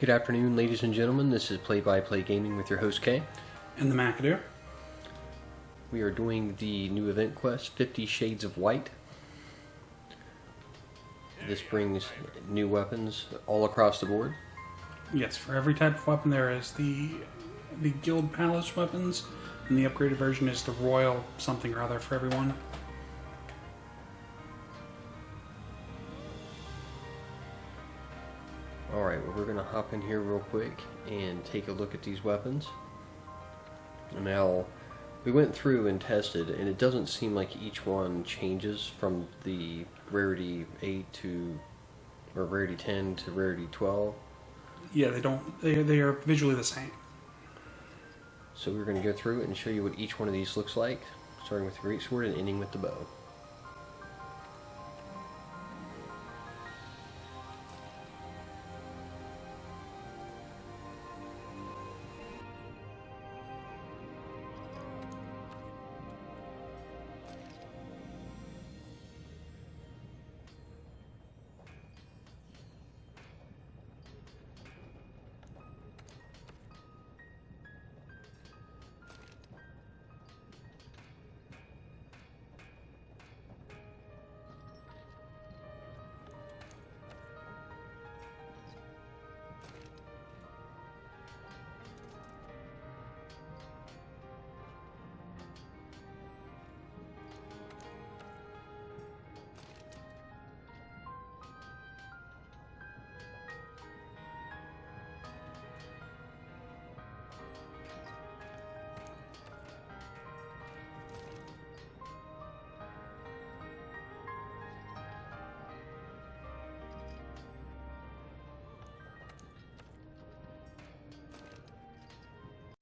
Good afternoon, ladies and gentlemen. This is Play-by-Play Gaming with your host, Kay. And the McAdoo. We are doing the new event quest, 50 Shades of White. This brings new weapons all across the board. Yes, for every type of weapon there is the Guild Palace weapons, and the upgraded version is the Royal something or other for everyone. Alright, well, we're going to hop in here real quick and take a look at these weapons. Now, we went through and tested, and it doesn't seem like each one changes from the rarity 8 to, or rarity 10 to rarity 12. Yeah, they are visually the same. So we're going to go through it and show you what each one of these looks like, starting with the greatsword and ending with the bow.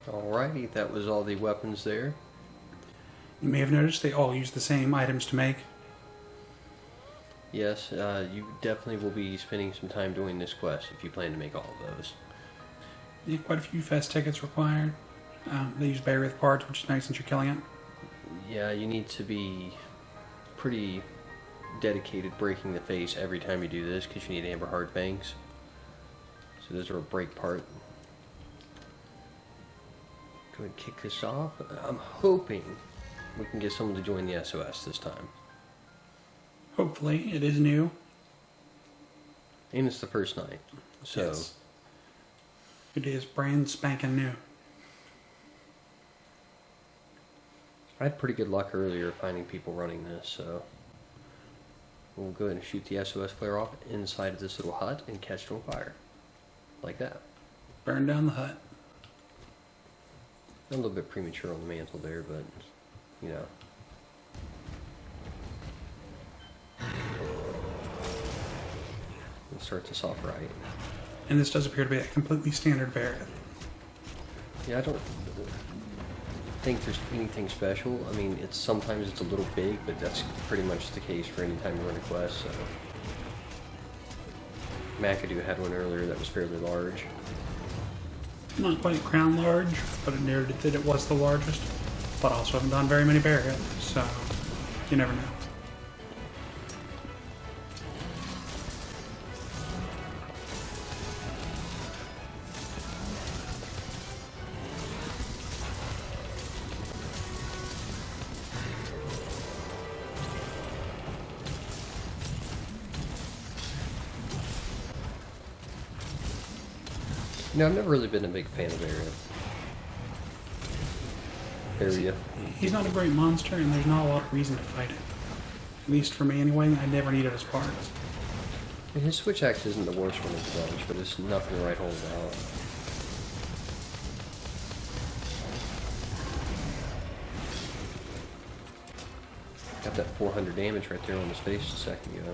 Alrighty, that was all the weapons there. You may have noticed they all use the same items to make. Yes, you definitely will be spending some time doing this quest if you plan to make all of those. Yeah, quite a few fest tickets required. They use Barioth parts, which is nice since you're killing it. Yeah, you need to be pretty dedicated breaking the face every time you do this because you need amber hard fangs. So those are a break part. Go ahead and kick this off. I'm hoping we can get someone to join the SOS this time. Hopefully, it is new. And it's the first night, so... Yes. It is brand spanking new. I had pretty good luck earlier finding people running this, so... We'll go ahead and shoot the SOS flare off inside of this little hut and catch it on fire. Like that. Burn down the hut. A little bit premature on the mantle there, but, you know. Let's start this off right. And this does appear to be a completely standard Barioth. Yeah, I don't think there's anything special. I mean, sometimes it's a little big, but that's pretty much the case for any time you run a quest, so. McAdoo had one earlier that was fairly large. Not quite crown large, but it noted that it was the largest. But also haven't done very many Barioth, so you never know. No, I've never really been a big fan of Barioth. He's not a great monster, and there's not a lot of reason to fight it. At least for me anyway, I never needed his parts. And his switch axe isn't the worst one of the bunch, but it's nothing to write home about. Got that 400 damage right there on his face a second ago.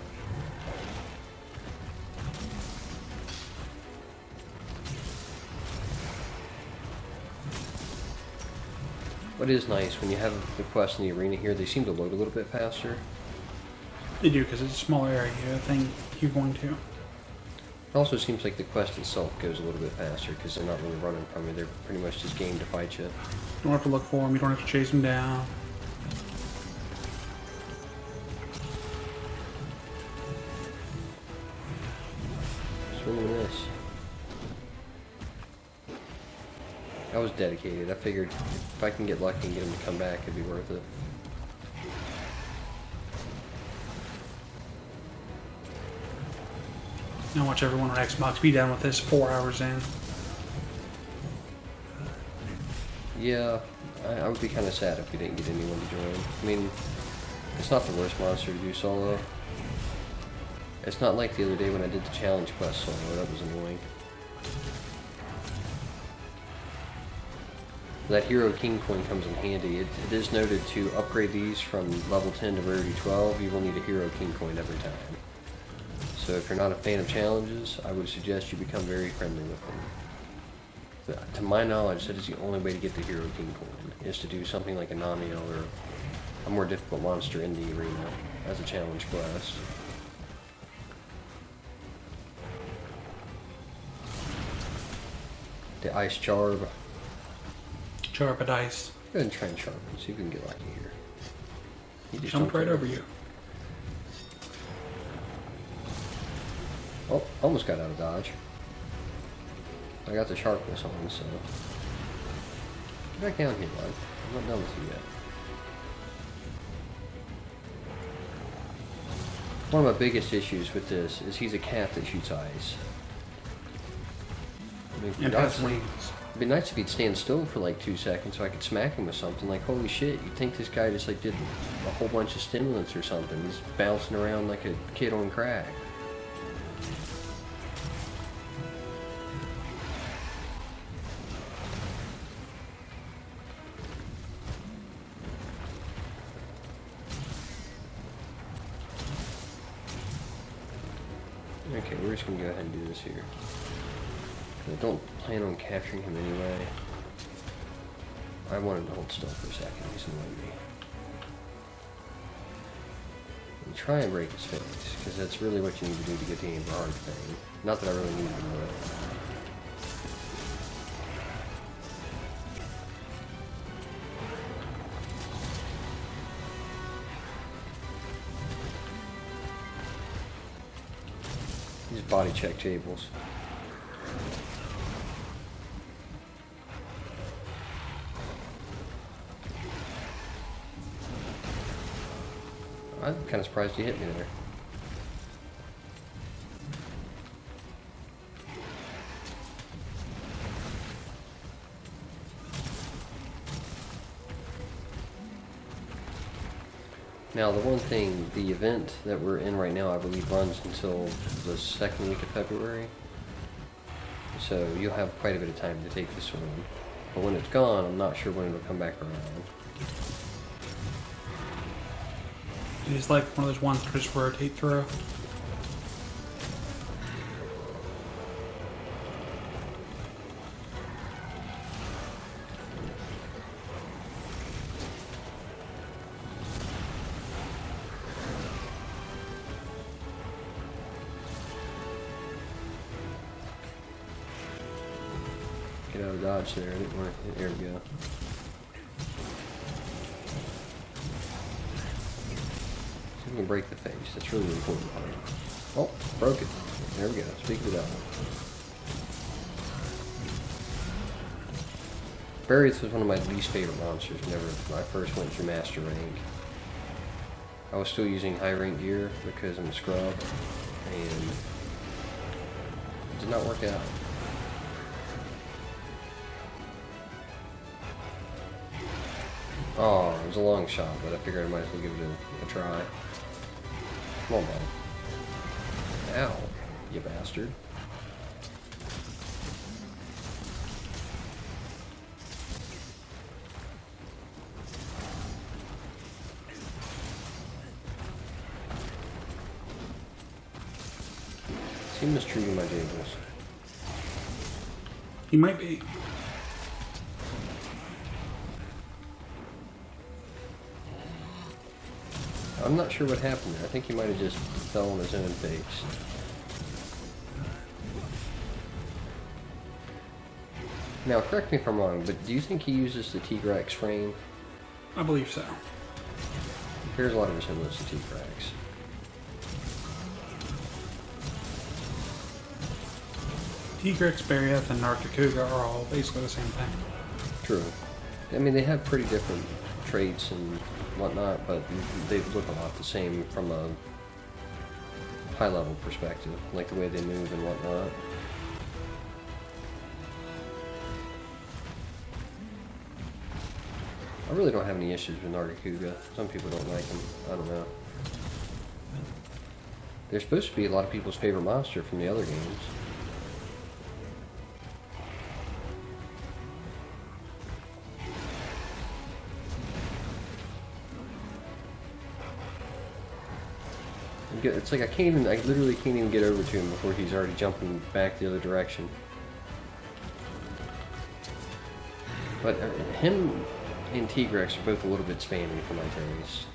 What is nice, when you have the quest in the arena here, they seem to load a little bit faster. They do, because it's a smaller area, I think you're going to. It also seems like the quest itself goes a little bit faster, because they're not really running from you, they're pretty much just game to fight you. You don't have to look for them, you don't have to chase them down. Swing and miss. I was dedicated. I figured if I can get lucky and get him to come back, it'd be worth it. Now watch everyone on Xbox be done with this 4 hours in. Yeah, I would be kind of sad if we didn't get anyone to join. I mean, it's not the worst monster to do solo. It's not like the other day when I did the challenge quest solo. That was annoying. That Hero King coin comes in handy. It is noted to upgrade these from level 10 to rarity 12, you will need a Hero King coin every time. So if you're not a fan of challenges, I would suggest you become very friendly with them. To my knowledge, that is the only way to get the Hero King coin, is to do something like a Namiel or a more difficult monster in the arena as a challenge quest. The Ice Charb. Charbadice. Go ahead and try and charm him, see if you can get lucky here. He just Jumped right there. over you. Oh, almost got out of dodge. I got the sharpness on, so... Get back down here, bud. I'm not done with you yet. One of my biggest issues with this is he's a cat that shoots ice. I mean, And has wings. It'd be nice if he'd stand still for like 2 seconds so I could smack him with something. Like, holy shit, you'd think this guy just like did a whole bunch of stimulants or something. He's bouncing around like a kid on crack. Okay, we're just gonna go ahead and do this here. I don't plan on capturing him anyway. I wanted to hold still for a second. He's annoying me. And try and break his face, because that's really what you need to do to get the aim hard thing. Not that I really need to know it. These body check tables. I'm kind of surprised you hit me there. Now, the one thing, the event that we're in right now, I believe, runs until the second week of February. So you'll have quite a bit of time to take this one. But when it's gone, I'm not sure when it'll come back around. He's like one of those ones that just rotate through. Get out of dodge there. I didn't want to. There we go. See if we can break the face. That's really the important part. Oh, broke it. There we go. Speak of the devil. Barioth was one of my least favorite monsters whenever I first went through Master Rank. I was still using high rank gear because I'm a scrub, and it did not work out. Oh, it was a long shot, but I figured I might as well give it a try. Come on, bud. Ow, you bastard. Seem mistreating my Jables. He might be. I'm not sure what happened there. I think he might have just fell on his own face. Now, correct me if I'm wrong, but do you think he uses the Tigrex frame? I believe so. There's a lot of resemblance to Tigrex. Tigrex, Barioth, and Narcocuga are all basically the same thing. True. I mean, they have pretty different traits and whatnot, but they look a lot the same from a high-level perspective, like the way they move and whatnot. I really don't have any issues with Nargacuga. Some people don't like him. I don't know. They're supposed to be a lot of people's favorite monster from the other games. It's like I literally can't even get over to him before he's already jumping back the other direction. But him and Tigrex are both a little bit spammy for my taste.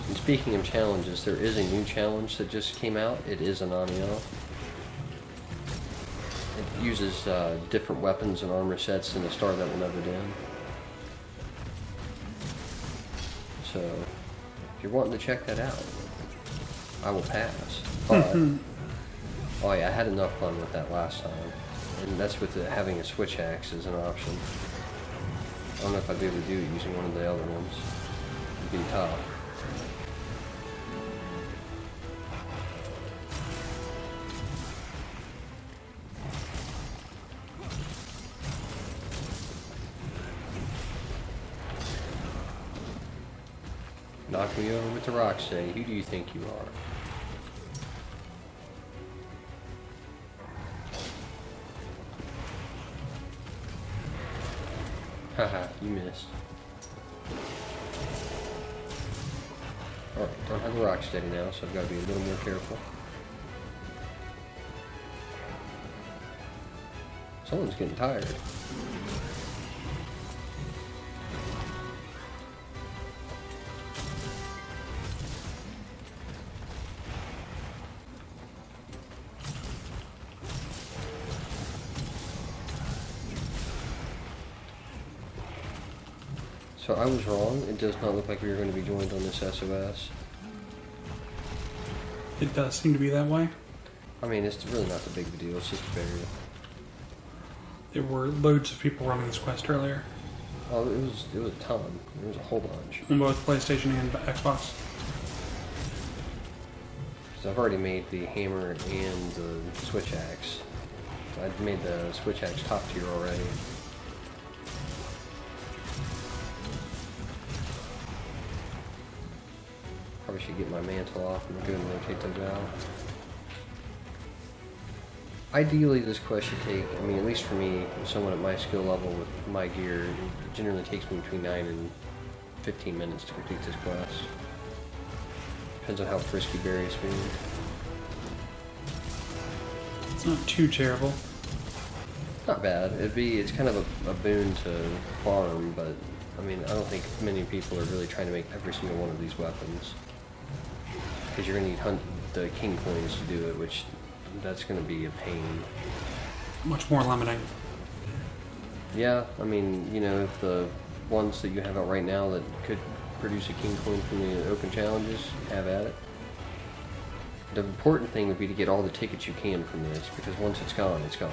And speaking of challenges, there is a new challenge that just came out. It is an Aniel. It uses different weapons and armor sets than the Star That Will Never Dim. So, if you're wanting to check that out, I will pass. But, oh yeah, I had enough fun with that last time. And that's with having a switch axe as an option. I don't know if I'd be able to do it using one of the other ones. It'd be tough. Knock me over with the rock, say, who do you think you are? Haha, you missed. Alright, don't have the rock steady now, so I've got to be a little more careful. Someone's getting tired. So I was wrong. It does not look like we are going to be joined on this SOS. It does seem to be that way. I mean, it's really not the big of a deal. It's just a barrier. There were loads of people running this quest earlier. Oh, it was a ton. There was a whole bunch. On both PlayStation and Xbox. So I've already made the hammer and the switch axe. I've made the switch axe top tier already. Probably should get my mantle off and go and rotate those out. Ideally, this quest should take, I mean, at least for me, someone at my skill level with my gear, it generally takes me between 9 and 15 minutes to complete this quest. Depends on how frisky Barioth being. It's not too terrible. Not bad. It's kind of a boon to farm, but I mean, I don't think many people are really trying to make every single one of these weapons. Because you're going to need the king coins to do it, which that's going to be a pain. Much more limiting. Yeah, I mean, you know, the ones that you have out right now that could produce a king coin from the open challenges, have at it. The important thing would be to get all the tickets you can from this, because once it's gone, it's gone.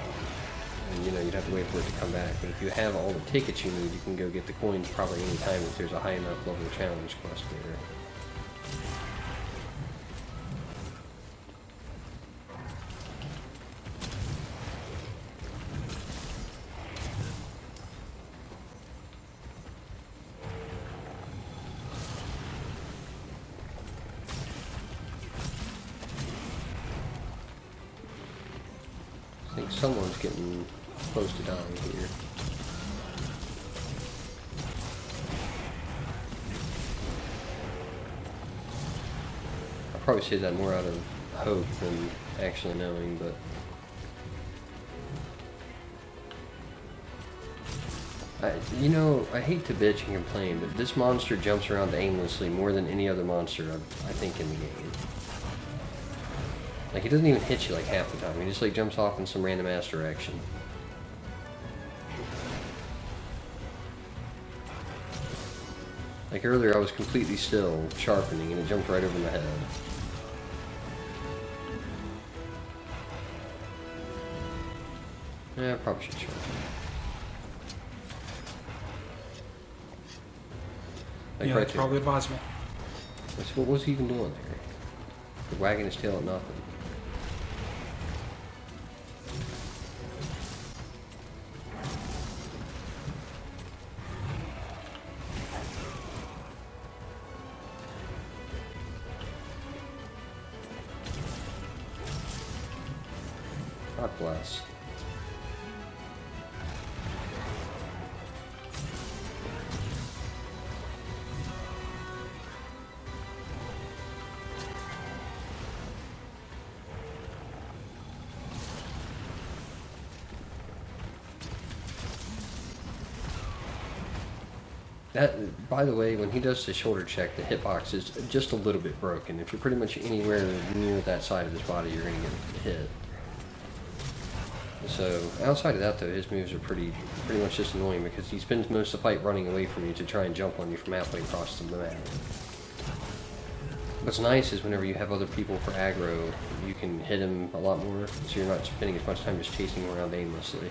And, you know, you'd have to wait for it to come back. But if you have all the tickets you need, you can go get the coins probably any time if there's a high enough level challenge quest there. I think someone's getting close to dying here. I probably say that more out of hope than actually knowing, but... I hate to bitch and complain, but this monster jumps around aimlessly more than any other monster, I think, in the game. Like, he doesn't even hit you, like, half the time. He just, like, jumps off in some random ass direction. Like, earlier I was completely still, sharpening, and it jumped right over my head. Yeah, I probably should sharpen. Like yeah, right that's probably advisable. What was he even doing there? Wagging his tail at nothing. God bless. That, by the way, when he does the shoulder check, the hitbox is just a little bit broken. If you're pretty much anywhere near that side of his body, you're going to get hit. So, outside of that, though, his moves are pretty much just annoying because he spends most of the fight running away from you to try and jump on you from halfway across the map. What's nice is whenever you have other people for aggro, you can hit him a lot more, so you're not spending as much time just chasing him around aimlessly.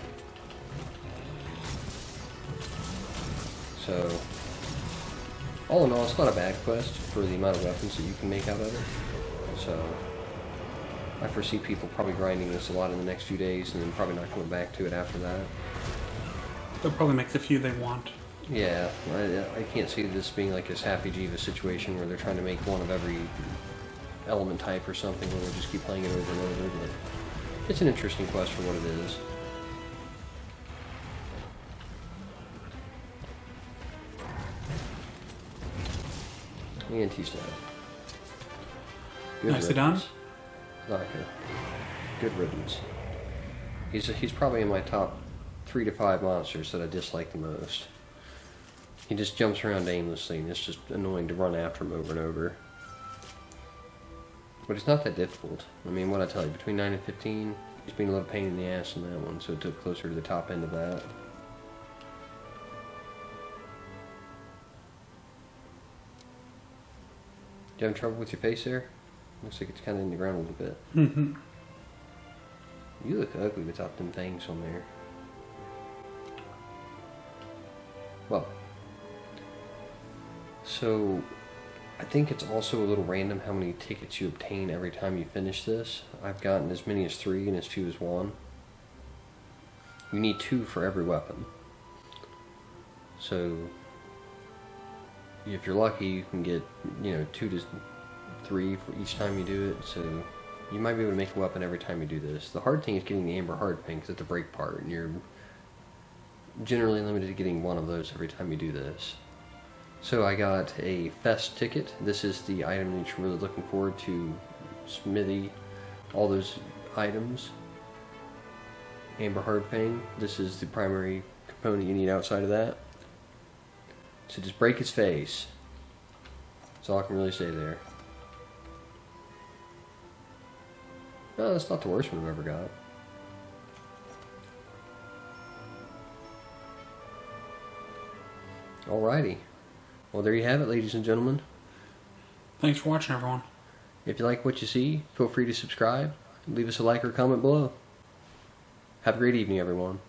So, all in all, it's not a bad quest for the amount of weapons that you can make out of it. So, I foresee people probably grinding this a lot in the next few days and then probably not coming back to it after that. They'll probably make the few they want. Yeah, I can't see this being like this Happy Jiva situation where they're trying to make one of every element type or something where they'll just keep playing it over and over, but it's an interesting quest for what it is. And he's dead. Good Nicely done. Not good. Good riddance. He's probably in my top 3 to 5 monsters that I dislike the most. He just jumps around aimlessly and it's just annoying to run after him over and over. But it's not that difficult. I mean, what I tell you, between 9 and 15, he's been a little pain in the ass in that one, so it took closer to the top end of that. You having trouble with your face there? Looks like it's kind of in the ground a little bit. Mm-hmm. You look ugly without them things on there. Well, so I think it's also a little random how many tickets you obtain every time you finish this. I've gotten as many as 3 and as few as 1. You need 2 for every weapon. So if you're lucky, you can get, 2 to 3 for each time you do it. So you might be able to make a weapon every time you do this. The hard thing is getting the Amber Hard Pin because it's the break part, and you're generally limited to getting 1 of those every time you do this. So I got a Fest ticket. This is the item that you're really looking forward to smithy all those items. Amber Hard Pin. This is the primary component you need outside of that. So just break his face. That's all I can really say there. No, that's not the worst one I've ever got. Alrighty. Well, there you have it, ladies and gentlemen. Thanks for watching, everyone. If you like what you see, feel free to subscribe. Leave us a like or comment below. Have a great evening, everyone.